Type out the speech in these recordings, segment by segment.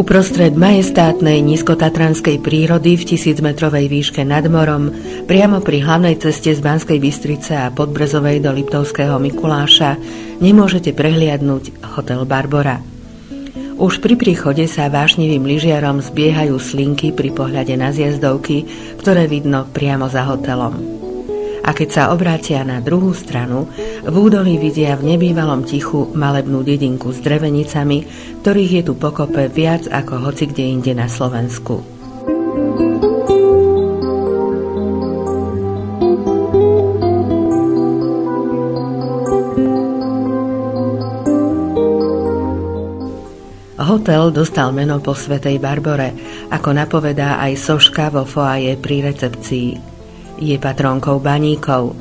Uprostred majestátnej nízkotatranskej prírody v 1000-metrovej výške nad morom, priamo pri hlavnej ceste z Banskej Bystrice a Podbrezovej do Liptovského Mikuláša, nemôžete prehliadnúť hotel Barbora. Už pri príchode sa vášnivým lyžiarom zbiehajú slinky pri pohľade na zjazdovky, ktoré vidno priamo za hotelom. A keď sa obrátia na druhú stranu, v údolí vidia v nebývalom tichu malebnú dedinku s drevenicami, ktorých je tu pokope viac ako hoci kde inde na Slovensku. Hotel dostal meno po svätej Barbore, ako napovedá aj soška vo foaje pri recepcii. Je patrónkou baníkov.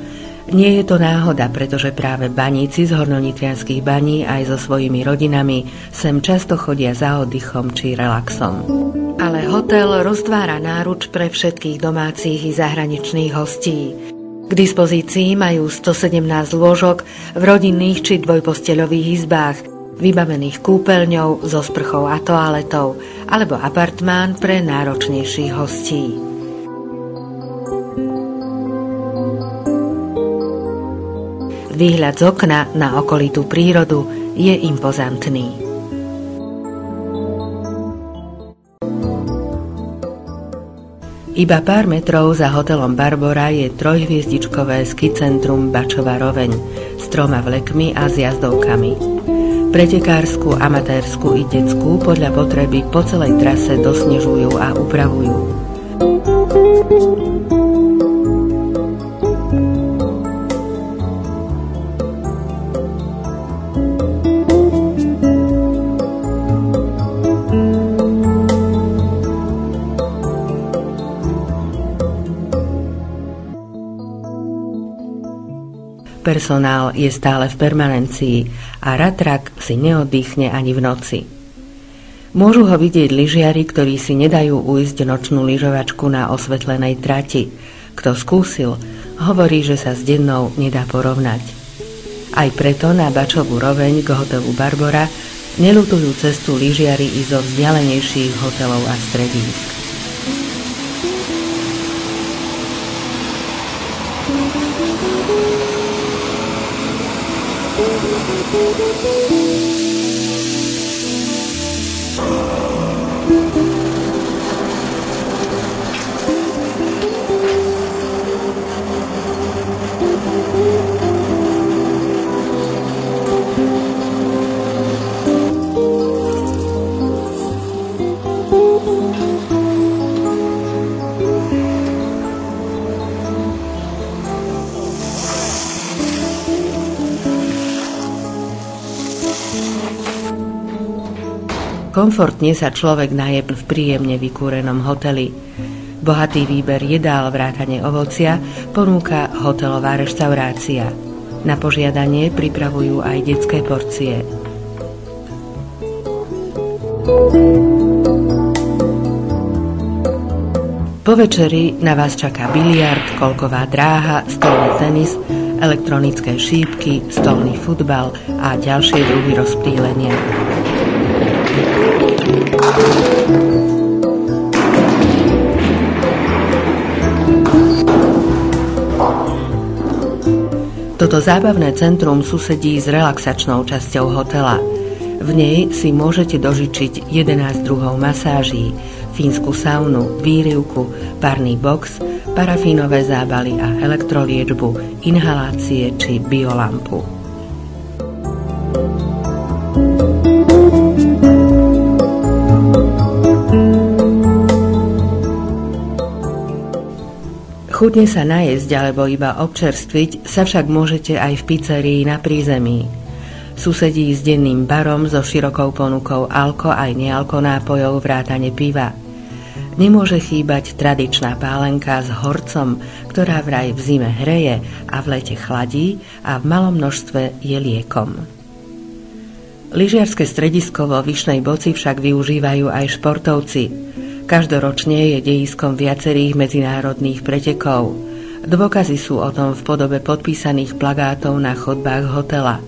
Nie je to náhoda, pretože práve baníci z hornonitrianskych baní aj so svojimi rodinami sem často chodia za oddychom či relaxom. Ale hotel roztvára náruč pre všetkých domácich i zahraničných hostí. K dispozícii majú 117 lôžok v rodinných či dvojposteľových izbách, vybavených kúpeľňou so sprchou a toaletou, alebo apartmán pre náročnejších hostí. Výhľad z okna na okolitú prírodu je impozantný. Iba pár metrov za hotelom Barbora je trojhviezdičkové ski centrum Bačová Roveň s 3 vlekmi a zjazdovkami. Pretekársku, amatérsku i detskú podľa potreby po celej trase dosnežujú a upravujú. Personál je stále v permanencii a ratrak si neoddychne ani v noci. Môžu ho vidieť lyžiari, ktorí si nedajú ujsť nočnú lyžovačku na osvetlenej trati. Kto skúsil, hovorí, že sa s dennou nedá porovnať. Aj preto na Bačovú Roveň k hotelu Barbora neľutujú cestu lyžiari i zo vzdialenejších hotelov a stredísk. Komfortne sa človek naje v príjemne vykúrenom hoteli. Bohatý výber jedál vrátane ovocia ponúka hotelová reštaurácia. Na požiadanie pripravujú aj detské porcie. Po večeri na vás čaká biliard, koľková dráha, stolný tenis, elektronické šípky, stolný futbal a ďalšie druhy rozptýlenia. Toto zábavné centrum susedí s relaxačnou časťou hotela. V nej si môžete dožičiť 11 druhov masáží, fínsku saunu, výrivku, párny box, parafínové zábaly a elektroliečbu, inhalácie či biolampu. Chutne sa najesť alebo iba občerstviť sa však môžete aj v pizzerii na prízemí. Susedí s denným barom so širokou ponukou alko aj nealko nápojov vrátane piva. Nemôže chýbať tradičná pálenka s horcom, ktorá vraj v zime hreje a v lete chladí a v malom množstve je liekom. Lyžiarske stredisko vo Vyšnej Boci však využívajú aj športovci. Každoročne je dejiskom viacerých medzinárodných pretekov. Dôkazy sú o tom v podobe podpísaných plagátov na chodbách hotela.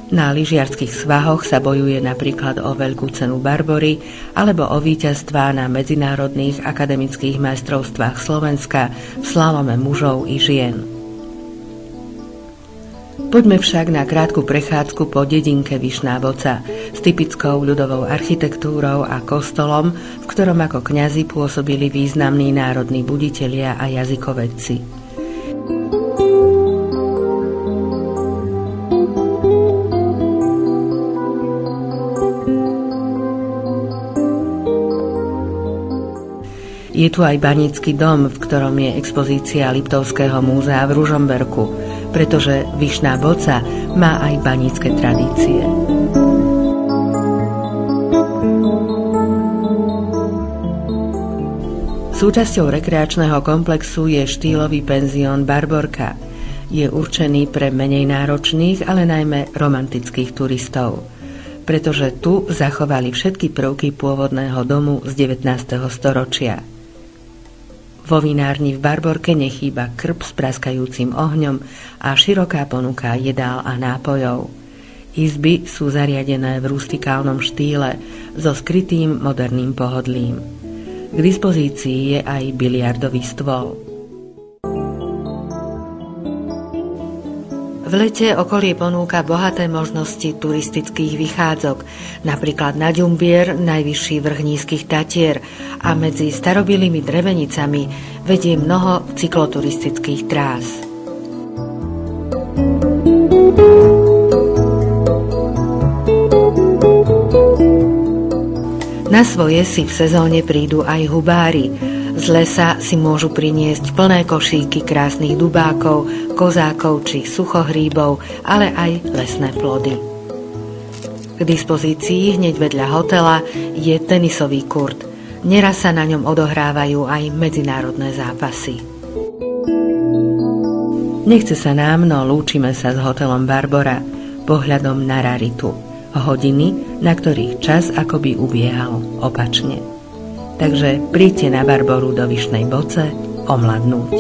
Na lyžiarskych svahoch sa bojuje napríklad o veľkú cenu Barbory alebo o víťazstvá na medzinárodných akademických majstrovstvách Slovenska v slalome mužov i žien. Poďme však na krátku prechádzku po dedinke Vyšná Boca s typickou ľudovou architektúrou a kostolom, v ktorom ako kňazi pôsobili významní národní buditelia a jazykovedci. Je tu aj banícky dom, v ktorom je expozícia Liptovského múzea v Ružomberku, pretože Vyšná Boca má aj banícke tradície. Súčasťou rekreačného komplexu je štýlový penzión Barborka. Je určený pre menej náročných, ale najmä romantických turistov, pretože tu zachovali všetky prvky pôvodného domu z 19. storočia. Vo vinárni v Barborke nechýba krb s praskajúcim ohňom a široká ponuka jedál a nápojov. Izby sú zariadené v rustikálnom štýle so skrytým moderným pohodlím. K dispozícii je aj biliardový stôl. V lete okolie ponúka bohaté možnosti turistických vychádzok, napríklad na Ďumbier, najvyšší vrch Nízkych Tatier, a medzi starobilými drevenicami vedie mnoho cykloturistických trás. Na svoje si v sezóne prídu aj hubári. Z lesa si môžu priniesť plné košíky krásnych dubákov, kozákov či suchohríbov, ale aj lesné plody. K dispozícii hneď vedľa hotela je tenisový kurt. Neraz sa na ňom odohrávajú aj medzinárodné zápasy. Nechce sa nám, no lúčime sa s hotelom Barbora pohľadom na raritu. Hodiny, na ktorých čas akoby ubiehal opačne. Takže príďte na Barboru do Vyšnej Boce omladnúť.